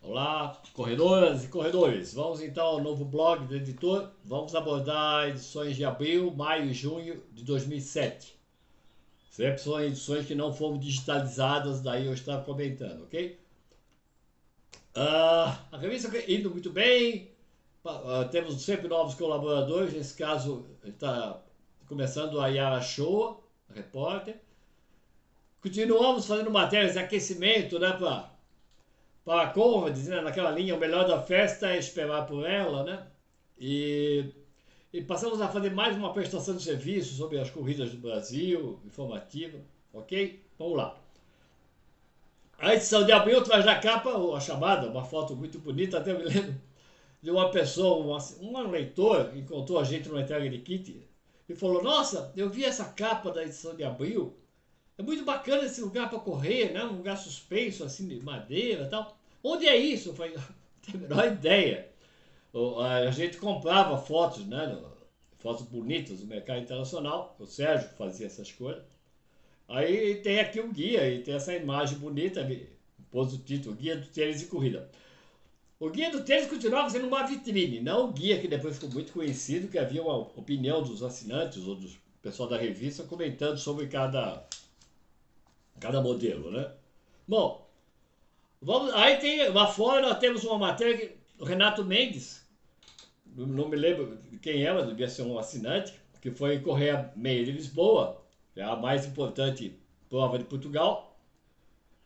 Olá, corredoras e corredores. Vamos então ao novo blog do editor. Vamos abordar edições de abril, maio e junho de 2007. Sempre são edições que não foram digitalizadas, daí eu estava comentando, ok? A revista indo muito bem. Temos sempre novos colaboradores. Nesse caso, está começando a Yara Shoa, a repórter. Continuamos fazendo matérias de aquecimento, né, para a Conrad, né, naquela linha, o melhor da festa é esperar por ela, né? E, e passamos a fazer mais uma prestação de serviço sobre as corridas do Brasil, informativa, ok? Vamos lá. A edição de abril traz na capa a chamada, uma foto muito bonita, até me lembro de uma pessoa, um leitor, encontrou a gente numa entrega de kit e falou: Nossa, eu vi essa capa da edição de abril. É muito bacana esse lugar para correr, né? Um lugar suspenso, assim, de madeira e tal. Onde é isso? Eu falei, não tenho a menor ideia. A gente comprava fotos, né? Fotos bonitas do mercado internacional. O Sérgio fazia essas coisas. Aí tem aqui o guia, e tem essa imagem bonita, pôs o título, Guia do Tênis de Corrida. O Guia do Tênis continuava sendo uma vitrine, não o guia que depois ficou muito conhecido, que havia uma opinião dos assinantes ou do pessoal da revista comentando sobre cada modelo, né? Bom, aí tem lá fora nós temos uma matéria que o Renato Mendes, não me lembro quem é, mas devia ser um assinante, que foi correr a meia de Lisboa, que é a mais importante prova de Portugal,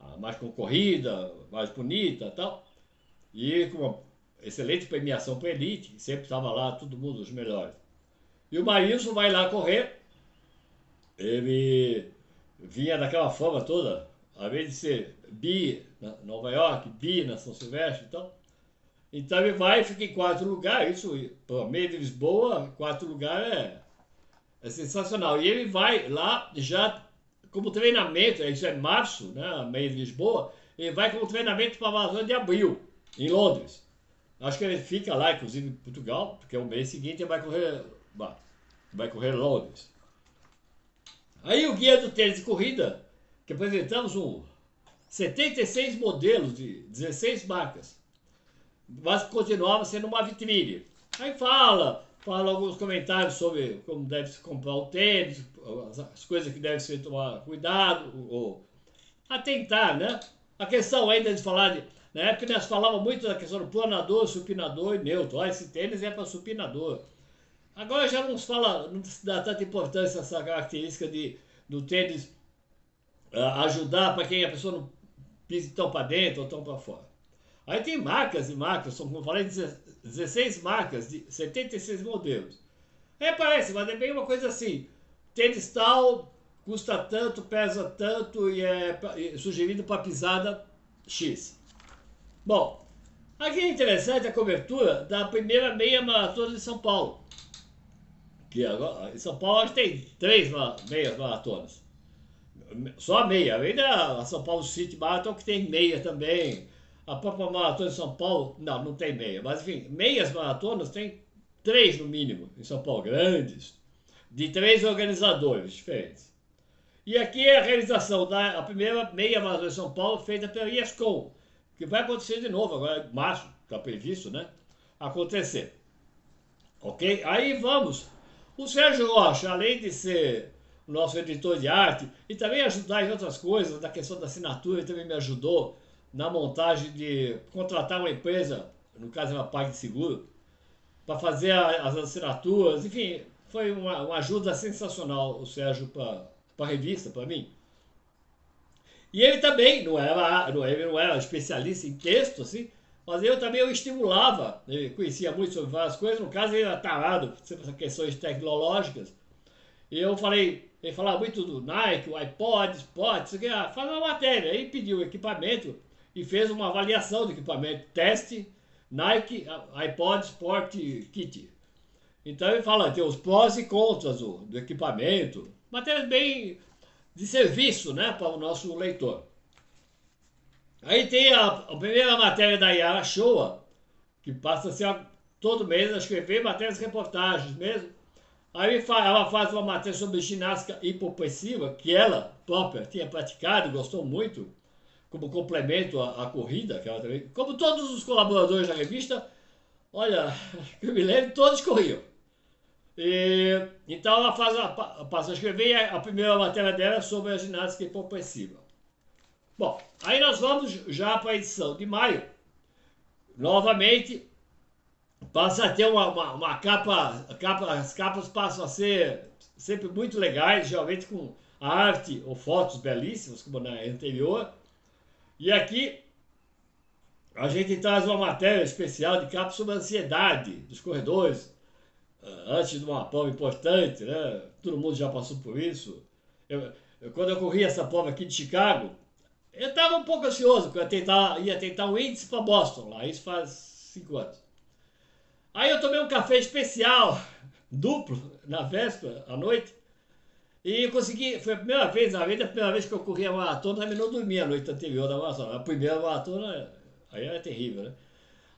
a mais concorrida, mais bonita e tal, e com uma excelente premiação para elite, sempre estava lá todo mundo, os melhores. E o Maílson vai lá correr, ele vinha daquela forma toda, ao invés de ser bi na Nova York, bi na São Silvestre e tal. Então ele vai e fica em quarto lugar. Isso, para meio de Lisboa, quarto lugar é sensacional. E ele vai lá já como treinamento, isso é março, né, meio de Lisboa, ele vai como treinamento para a maratona de abril, em Londres. Acho que ele fica lá, inclusive em Portugal, porque o mês seguinte ele vai correr Londres. Aí o guia do tênis de corrida, que apresentamos 76 modelos de 16 marcas, mas continuava sendo uma vitrine. Aí fala alguns comentários sobre como deve se comprar o tênis, as coisas que deve se tomar cuidado, ou atentar, né? A questão ainda de falar de. Na época nós falávamos muito da questão do planador, supinador e neutro. Esse tênis é para supinador. Agora já não se fala, não se dá tanta importância a essa característica do tênis ajudar para quem a pessoa não pise tão para dentro ou tão para fora. Aí tem marcas e marcas, são, como eu falei, 16 marcas de 76 modelos. Parece, mas é bem uma coisa assim: tênis tal, custa tanto, pesa tanto e é sugerido para pisada X. Bom, aqui é interessante a cobertura da primeira meia maratona de São Paulo. Que agora, em São Paulo acho que tem 3 meias maratonas. Só a meia. Além da São Paulo City Marathon, que tem meia também. A própria maratona de São Paulo, não tem meia. Mas enfim, meias maratonas tem 3 no mínimo em São Paulo, grandes. De 3 organizadores diferentes. E aqui é a realização da primeira meia maratona de São Paulo, feita pela IESCOM, que vai acontecer de novo, agora em março, está previsto, né? Acontecer. Ok? Aí vamos. O Sérgio Rocha, além de ser o nosso editor de arte e também ajudar em outras coisas, na questão da assinatura, ele também me ajudou na montagem de contratar uma empresa, no caso é uma PagSeguro, para fazer as assinaturas. Enfim, foi uma ajuda sensacional o Sérgio para a revista, para mim. E ele também ele não era especialista em texto, assim, mas eu estimulava. Ele conhecia muito sobre várias coisas, no caso ele era tarado sobre essas questões tecnológicas. E ele falava muito do Nike, o iPod, Spot, isso aqui, faz uma matéria. Aí pediu o equipamento e fez uma avaliação do equipamento, teste Nike, iPod Sport Kit. Então ele fala, tem os prós e contras do equipamento, matérias bem de serviço, né, para o nosso leitor. Aí tem a primeira matéria da Yara Shoa, que passa a ser todo mês a escrever matérias, reportagens mesmo. Aí ela faz uma matéria sobre ginástica hipopressiva, que ela própria tinha praticado, gostou muito. como complemento à corrida, que ela também, como todos os colaboradores da revista, olha, que eu me lembro, todos corriam. Então ela passa a escrever, e a primeira matéria dela é sobre a ginástica hipopressiva. Bom, aí nós vamos já para a edição de maio. Novamente, passa a ter uma capa, as capas passam a ser sempre muito legais, geralmente com arte ou fotos belíssimas, como na anterior. E aqui a gente traz uma matéria especial de capa sobre a ansiedade dos corredores, antes de uma prova importante, né? Todo mundo já passou por isso. Quando eu corri essa prova aqui de Chicago, eu estava um pouco ansioso, porque eu ia tentar um índice para Boston, lá, isso faz 5 anos. Aí eu tomei um café especial, duplo, na véspera, à noite, e eu consegui, foi a primeira vez na vida, a primeira vez que eu corri a maratona, eu não dormi a noite anterior da maratona. A primeira maratona, aí era terrível, né?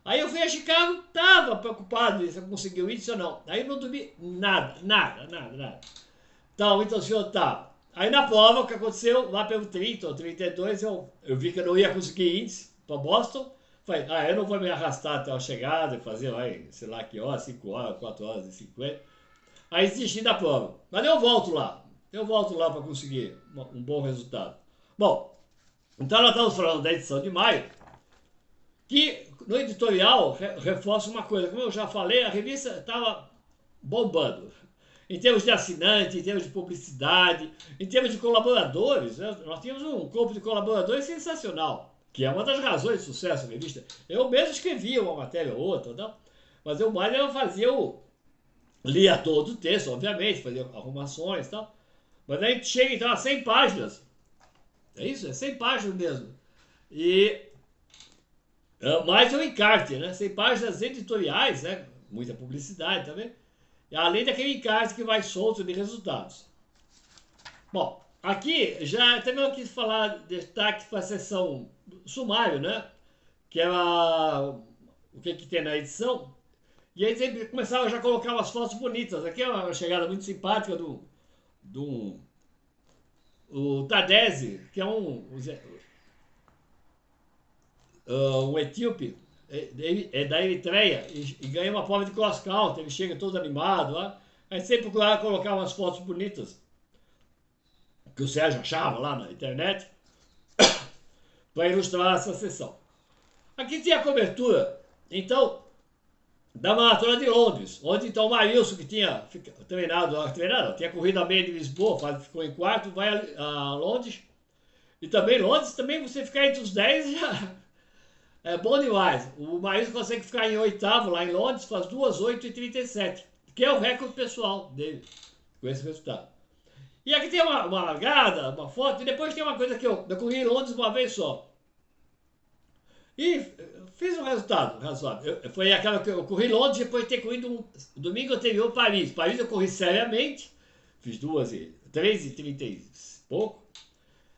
Aí eu fui a Chicago, tava preocupado se eu conseguir o índice ou não. Aí eu não dormi nada. Então, o senhor tá. Aí na prova, o que aconteceu, lá pelo 30 ou 32, eu vi que eu não ia conseguir índice para Boston. Falei, eu não vou me arrastar até a chegada e fazer, sei lá que horas, 5 horas, 4 horas e 50. Aí desisti da prova. Mas eu volto lá. Eu volto lá para conseguir um bom resultado. Bom, então nós estamos falando da edição de maio, que no editorial reforça uma coisa. Como eu já falei, a revista estava bombando. Em termos de assinante, em termos de publicidade, em termos de colaboradores, né? Nós tínhamos um corpo de colaboradores sensacional, que é uma das razões de sucesso da revista. Eu mesmo escrevia uma matéria ou outra, não? Mas eu mais eu fazia lia todo o texto, obviamente, fazia arrumações e tal. Mas aí chega então a 100 páginas. É isso? É 100 páginas mesmo. E mais um encarte, né? 100 páginas editoriais, né? Muita publicidade também. Além daquele encarte que vai solto de resultados. Bom, aqui já também eu quis falar destaque para a seção sumário, né? Que era o que tem na edição. E aí ele começava já a colocar umas fotos bonitas. Aqui é uma chegada muito simpática do o Tadese, que é um etíope, é da Eritreia, e ganha uma prova de cross country, ele chega todo animado lá. Aí sempre procurava colocar umas fotos bonitas, que o Sérgio achava lá na internet, para ilustrar essa sessão. Aqui tem a cobertura, então, da Maratona de Londres, onde então o Marilson, que tinha tinha corrido a meia de Lisboa, ficou em quarto, vai a Londres. E também Londres, também você ficar entre os 10 já é bom demais. O Marilson consegue ficar em oitavo lá em Londres, faz 2:8:37, que é o recorde pessoal dele, com esse resultado. E aqui tem uma largada, uma foto, e depois tem uma coisa que eu corri em Londres uma vez só. E fiz um resultado razoável. Foi aquela que eu corri em Londres depois de ter corrido um domingo anterior Paris. Paris eu corri seriamente, fiz 3:30 e pouco.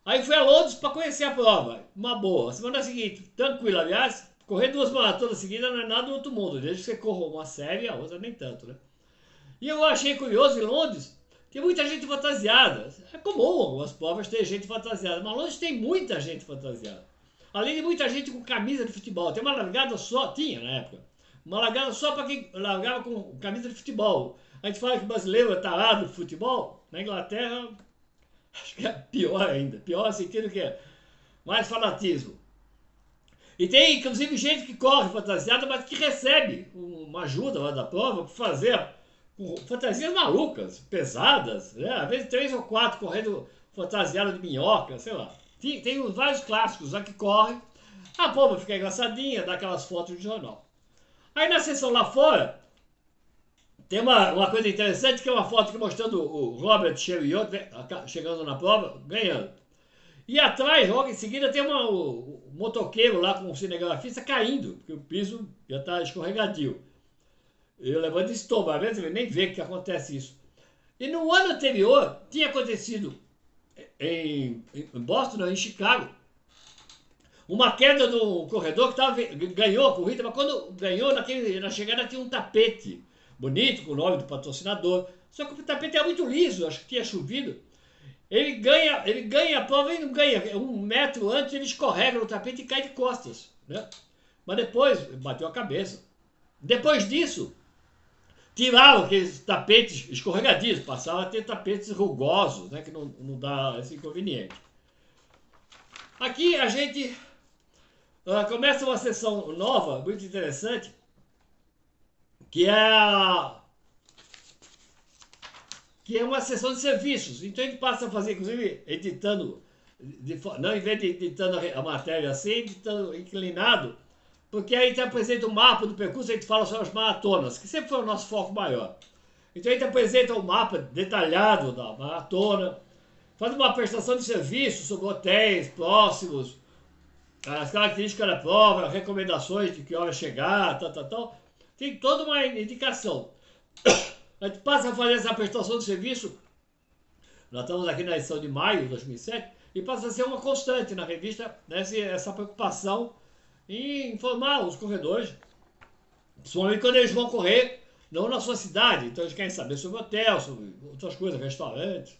Aí fui a Londres para conhecer a prova, uma boa. Semana seguinte, tranquilo, aliás, correr 2 maratonas seguidas não é nada do outro mundo, desde que você corra uma série, a outra nem tanto, né? E eu achei curioso, em Londres, tem muita gente fantasiada. É comum algumas provas ter gente fantasiada, mas Londres tem muita gente fantasiada. Além de muita gente com camisa de futebol. Tem uma largada só, tinha na época, uma largada só para quem largava com camisa de futebol. A gente fala que o brasileiro é tarado de futebol, na Inglaterra acho que é pior ainda, pior no sentido que é mais fanatismo. E tem inclusive gente que corre fantasiada, mas que recebe uma ajuda lá da prova para fazer fantasias malucas, pesadas, né? Às vezes 3 ou 4 correndo fantasiada de minhoca, sei lá. Tem vários clássicos lá que correm, a prova fica engraçadinha, dá aquelas fotos de jornal. Aí na sessão lá fora, tem uma coisa interessante, que é uma foto aqui mostrando o Robert Cheruiyot chegando na prova, ganhando. E atrás, logo em seguida, tem o motoqueiro lá com o cinegrafista caindo, porque o piso já está escorregadio. Ele levando estômago, às vezes ele nem vê que acontece isso. E no ano anterior, tinha acontecido em Boston, não, em Chicago, uma queda do corredor que ganhou a corrida, mas quando ganhou, na chegada tinha um tapete bonito, com o nome do patrocinador. Só que o tapete era muito liso, acho que tinha chovido. Ele ganha a prova e não ganha. 1 metro antes ele escorrega no tapete e cai de costas, né? Mas depois bateu a cabeça. Depois disso, tiraram aqueles tapetes escorregadios, passaram a ter tapetes rugosos, né? Que não dá esse inconveniente. Aqui a gente começa uma sessão nova, muito interessante, que é uma sessão de serviços. Então a gente passa a fazer, inclusive, editando, não em vez de editando a matéria assim, editando inclinado, porque aí a gente apresenta o mapa do percurso, a gente fala sobre as maratonas, que sempre foi o nosso foco maior. Então a gente apresenta o mapa detalhado da maratona, faz uma prestação de serviço sobre hotéis próximos, as características da prova, recomendações de que hora chegar, tal. Tem toda uma indicação. A gente passa a fazer essa prestação de serviço, nós estamos aqui na edição de maio de 2007, e passa a ser uma constante na revista, né, essa preocupação em informar os corredores, principalmente quando eles vão correr, não na sua cidade, então eles querem saber sobre hotel, sobre outras coisas, restaurantes.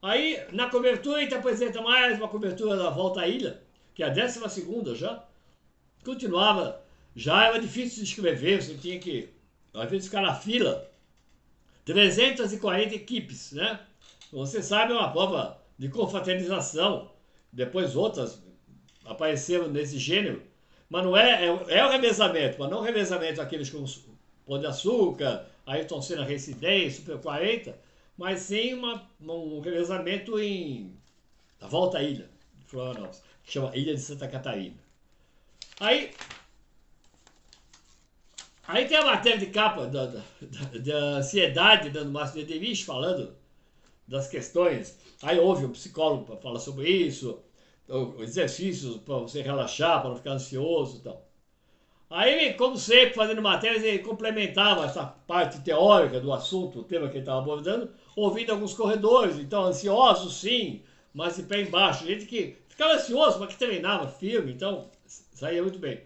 Aí, na cobertura, a gente apresenta mais uma cobertura da Volta à Ilha, que é a 12ª já. Continuava, já era difícil de escrever, você tinha que, às vezes, ficar na fila. 340 equipes, né? Você sabe, é uma prova de confraternização. Depois outras apareceram nesse gênero. Mas não é o revezamento, mas não o revezamento aqueles com Pão de Açúcar, Ayrton Senna Race Day, Super 40, mas sim um revezamento da Volta à Ilha de Florianópolis, que chama Ilha de Santa Catarina. Aí tem a matéria de capa da ansiedade, dando Márcio Dederich, falando das questões. Aí houve um psicólogo para falar sobre isso, exercícios para você relaxar, para não ficar ansioso e tal. Aí, como sempre, fazendo matérias, ele complementava essa parte teórica do assunto, o tema que ele estava abordando, ouvindo alguns corredores, então ansiosos sim, mas de pé embaixo, gente que ficava ansioso, mas que treinava firme, então saía muito bem.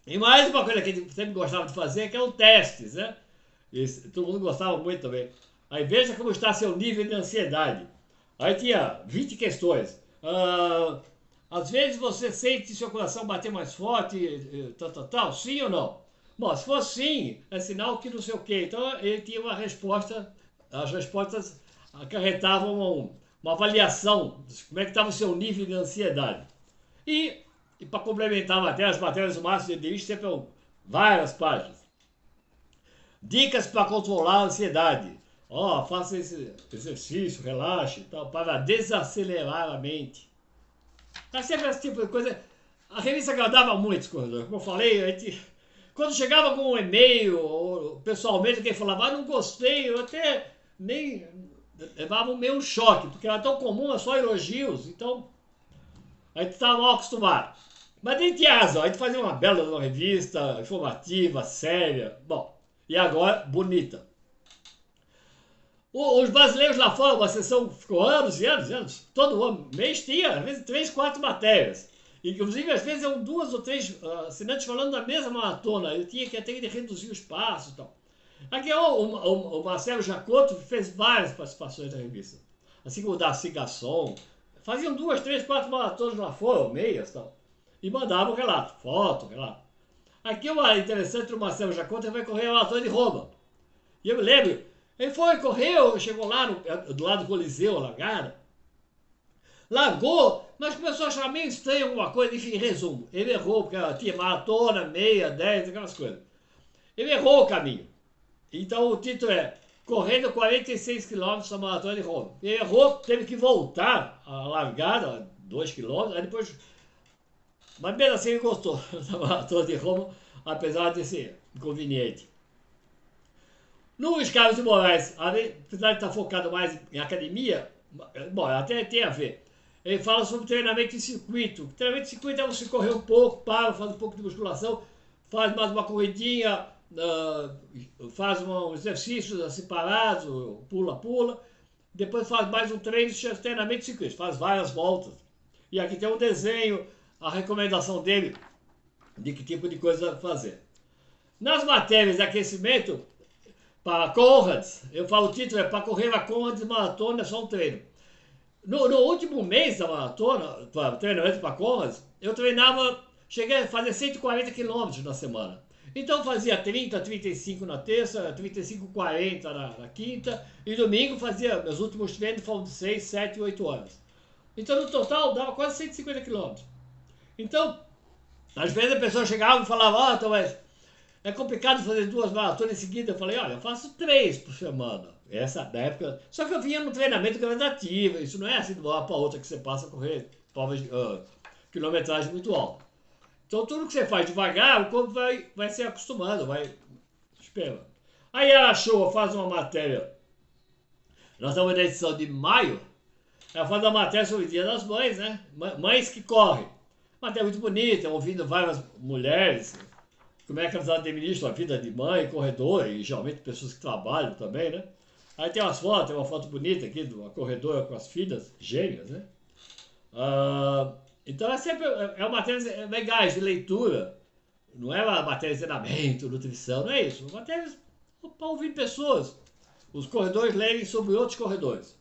E mais uma coisa que a gente sempre gostava de fazer, que eram testes, né? Todo mundo gostava muito também. Aí veja como está seu nível de ansiedade. Aí tinha 20 questões. Às vezes você sente seu coração bater mais forte, tal, sim ou não? Bom, se for sim, é sinal que não sei o quê. Então ele tinha uma resposta, as respostas acarretavam uma avaliação de como é que estava o seu nível de ansiedade. E para complementar a matéria, as matérias do Márcio Dederich sempre são várias páginas. Dicas para controlar a ansiedade. Faça esse exercício, relaxe, tal, para desacelerar a mente. É sempre esse tipo de coisa. A revista agradava muito os corredores. Como eu falei, quando chegava com um e-mail, ou pessoalmente, alguém falava, não gostei, eu até nem levava meio um choque, porque era tão comum, só elogios, então a gente estava mal acostumado. Mas a gente tinha razão, a gente fazia uma bela revista, informativa, séria, bom, e agora bonita. Os brasileiros lá fora, uma sessão ficou anos e anos, todo mês tinha, às vezes, 3, 4 matérias. Inclusive, às vezes, eram 2 ou 3 assinantes falando da mesma maratona, eu tinha que até reduzir o espaço e tal. Aqui o Marcelo Jacoto fez várias participações na revista, assim como o Darcy Gasson, faziam 2, 3, 4 maratonas lá fora, meias e tal, e mandavam relato, foto, relato. Aqui o interessante do Marcelo Jacoto, ele vai correr a maratona de Roma. E eu me lembro, ele foi, correu, chegou lá do lado do Coliseu, largada, largou, mas começou a achar meio estranho alguma coisa, enfim, resumo, ele errou, porque ela tinha maratona, meia, 10, aquelas coisas. Ele errou o caminho. Então o título é Correndo 46 km na maratona de Roma. Ele errou, teve que voltar a largada, 2 km, aí depois... Mas mesmo assim ele gostou da maratona de Roma, apesar de ser inconveniente. No Luiz Carlos de Moraes, apesar de estar focado mais em academia, bom, até tem a ver. Ele fala sobre treinamento em circuito. Treinamento em circuito é você correr um pouco, faz um pouco de musculação, faz mais uma corridinha, faz um exercício assim parado, pula, depois faz mais um treinamento em circuito, faz várias voltas. E aqui tem um desenho, a recomendação dele de que tipo de coisa fazer. Nas matérias de aquecimento, para Conrads, eu falo o título, é para correr a Conrads maratona, é só um treino. No último mês da maratona, treinamento para Comas, eu treinava, cheguei a fazer 140 quilômetros na semana. Então fazia 30, 35 na terça, 35, 40 na quinta, e domingo fazia, meus últimos treinos foram de 6, 7, 8 horas. Então no total dava quase 150 quilômetros. Então, às vezes a pessoa chegava e falava, ó, então, mas é complicado fazer 2 maratonas em seguida. Eu falei, olha, eu faço 3 por semana. Essa, na época. Só que eu vinha no treinamento gradativo. Isso não é assim de uma hora para outra que você passa a correr provas, quilometragem muito alta. Então tudo que você faz devagar, o corpo vai se acostumando, vai esperando. Aí a Showa faz uma matéria. Nós estamos na edição de maio. Ela faz uma matéria sobre o Dia das Mães, né? Mães que correm. Matéria muito bonita, ouvindo várias mulheres como é que elas administram a vida de mãe, corredora, e geralmente pessoas que trabalham também, né? Aí tem umas fotos, tem uma foto bonita aqui de uma corredora com as filhas gêmeas, né? Então é sempre uma matéria legais de leitura, não é uma matéria de treinamento, nutrição, não é isso. É uma matéria para ouvir pessoas, os corredores lerem sobre outros corredores.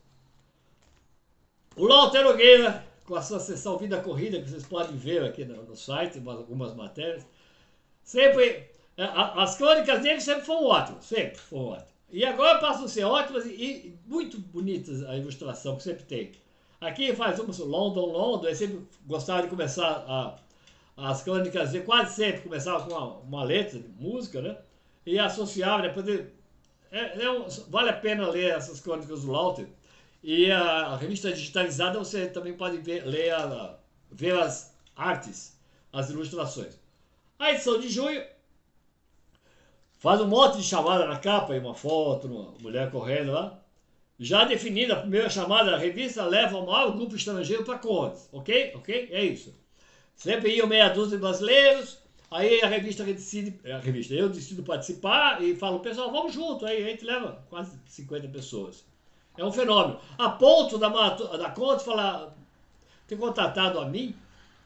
O Walter Nogueira, com a sua sessão Vida Corrida, que vocês podem ver aqui no site, algumas matérias, sempre, as crônicas dele sempre foram ótimas, sempre foram ótimas. E agora passam a ser ótimas e muito bonitas a ilustração que sempre tem. Aqui faz uma London, eu sempre gostava de começar as crônicas dele, quase sempre começava com uma letra de música, né? E associava, depois vale a pena ler essas crônicas do Walter. E a revista digitalizada você também pode ver as artes, as ilustrações. A edição de junho faz um monte de chamada na capa, e uma foto, uma mulher correndo lá. Já definida a primeira chamada, a revista leva o maior grupo estrangeiro para Condes, ok? Ok? É isso. Sempre iam meia dúzia de brasileiros, aí a revista decide, eu decido participar e falo, pessoal, vamos junto, aí a gente leva quase 50 pessoas. É um fenômeno. A ponto da Condes ter contatado a mim,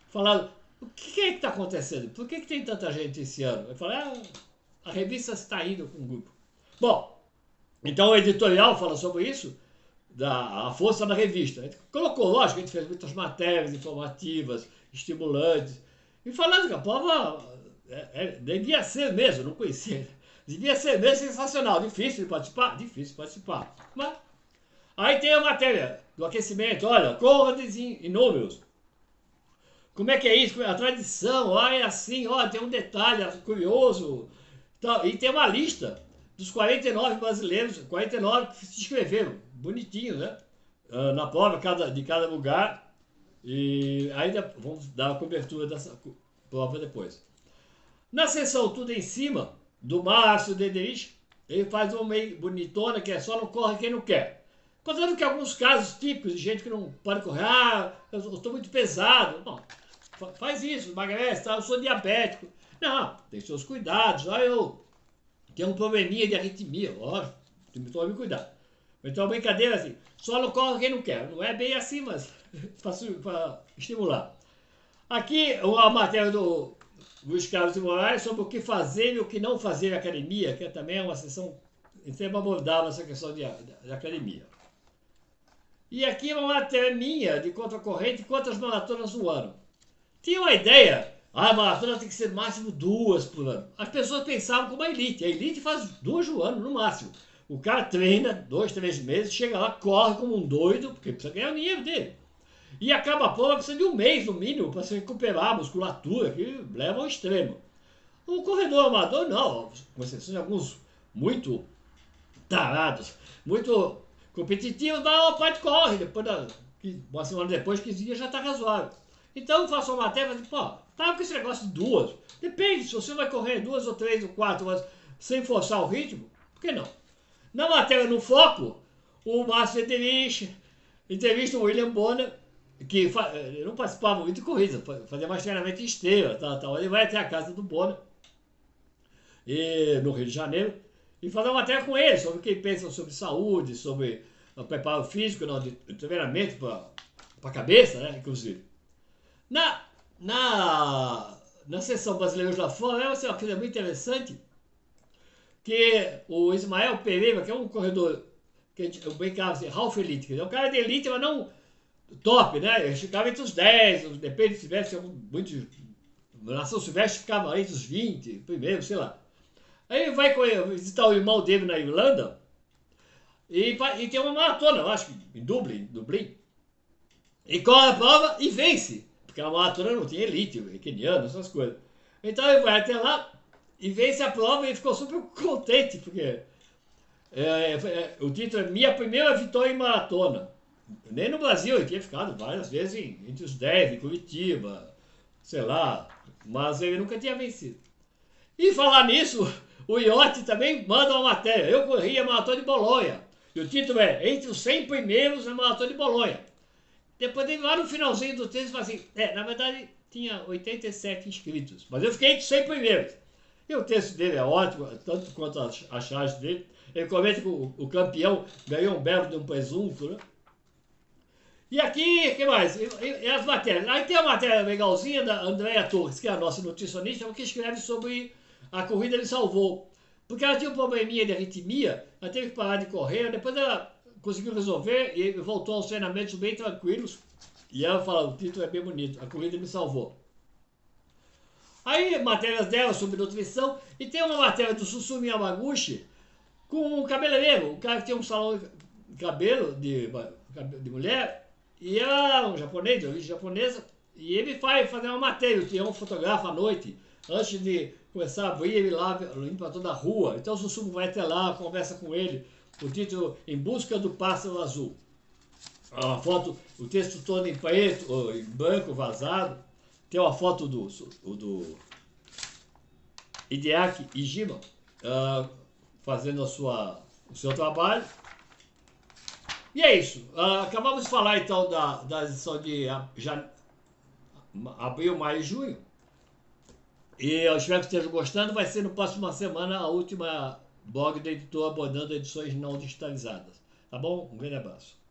falando, o que é que está acontecendo? Por que tem tanta gente esse ano? Eu falei, a revista está indo com o grupo. Bom, então o editorial fala sobre isso, a força da revista. A gente colocou, lógico, a gente fez muitas matérias informativas, estimulantes, e falando que a prova devia ser mesmo, não conhecia. Devia ser mesmo sensacional, difícil de participar? Difícil de participar. Mas aí tem a matéria do aquecimento, olha, corredores em números. Como é que é isso? A tradição, é assim, tem um detalhe curioso. E tem uma lista dos 49 brasileiros, 49 que se inscreveram, bonitinho, né? Na prova de cada lugar. E ainda vamos dar a cobertura dessa prova depois. Na seção Tudo em Cima, do Márcio Dederich, ele faz uma meio bonitona que é só não corre quem não quer. Contando que alguns casos típicos de gente que não pode correr, eu estou muito pesado. Bom, faz isso, emagrece, eu sou diabético. Não, tem seus cuidados. Eu tenho um probleminha de arritmia, lógico, tem que tomar cuidado. Então, brincadeira assim, só não corre quem não quer. Não é bem assim, mas para estimular. Aqui, a matéria do Luiz Carlos de Moraes sobre o que fazer e o que não fazer na academia, que também é uma sessão sempre abordava essa questão de academia. E aqui uma matéria minha de contracorrente e quantas maratonas no ano. Tinha uma ideia, a maratona tem que ser no máximo 2 por ano. As pessoas pensavam como a elite faz 2 no ano no máximo. O cara treina 2, 3 meses, chega lá, corre como um doido, porque precisa ganhar o dinheiro dele. E acaba a prova, precisa de 1 mês no mínimo para se recuperar a musculatura, que leva ao extremo. O corredor amador não, com exceção de alguns muito tarados, muito competitivos, mas a parte corre, depois uma semana depois, 15 dias já está razoável. Então eu faço uma matéria e falo, tá com esse negócio de 2. Depende, se você vai correr 2 ou 3 ou 4 horas sem forçar o ritmo, por que não? Na matéria no foco, o Márcio entrevista o William Bonner, que não participava muito de corrida, fazia mais treinamento em esteira, ele vai até a casa do Bonner, no Rio de Janeiro, e fazer uma matéria com ele, sobre o que ele pensa sobre saúde, sobre o preparo físico, de treinamento para a cabeça, né, inclusive. Na sessão Brasileiros lá Fora, é uma coisa muito interessante, que o Ismael Pereira, que é um corredor, que eu brincava assim, half elite, é um cara de elite, mas não top, né? Eles ficavam entre os 10, depende se tivesse muitos. Nação Silvestre ficava entre os 20 primeiro, sei lá. Aí vai visitar o irmão dele na Irlanda e tem uma maratona, eu acho, em Dublin. E corre a prova e vence. Porque a maratona não tinha elite, keniano, essas coisas. Então ele vai até lá e vence a prova e ficou super contente, porque o título é minha primeira vitória em maratona. Nem no Brasil, ele tinha ficado várias vezes entre os 10, em Curitiba, sei lá, mas ele nunca tinha vencido. E falar nisso, o Iotti também manda uma matéria. Eu corri a maratona de Bolonha. E o título é Entre os 100 primeiros na maratona de Bolonha. Depois, lá no finalzinho do texto, fala assim: na verdade tinha 87 inscritos, mas eu fiquei entre os 100 primeiros. E o texto dele é ótimo, tanto quanto a charge dele. Ele comenta que o campeão ganhou um belo de um presunto, né? E aqui, o que mais? E as matérias. Aí tem a matéria legalzinha da Andréa Torres, que é a nossa nutricionista, que escreve sobre a corrida de Salvou. Porque ela tinha um probleminha de arritmia, ela teve que parar de correr, depois ela conseguiu resolver e voltou aos treinamentos bem tranquilos. E ela fala, o título é bem bonito, a corrida me salvou. Aí, matérias dela sobre nutrição, e tem uma matéria do Susumi Yamaguchi com um cabeleireiro, o cara que tem um salão de cabelo de mulher, e ela é um japonês, de origem japonesa, e ele vai fazer uma matéria, o Tião fotografa à noite, antes de começar a abrir, ele lá limpa toda a rua. Então o Susumu vai até lá, conversa com ele, o título Em Busca do Pássaro Azul. A foto, o texto todo em preto, ou em branco, vazado. Tem uma foto do Hideaki Ijima fazendo o seu trabalho. E é isso. Acabamos de falar então da edição de abril, maio e junho. E eu espero que estejam gostando. Vai ser no próxima semana a última blog da editora abordando edições não digitalizadas. Tá bom? Um grande abraço.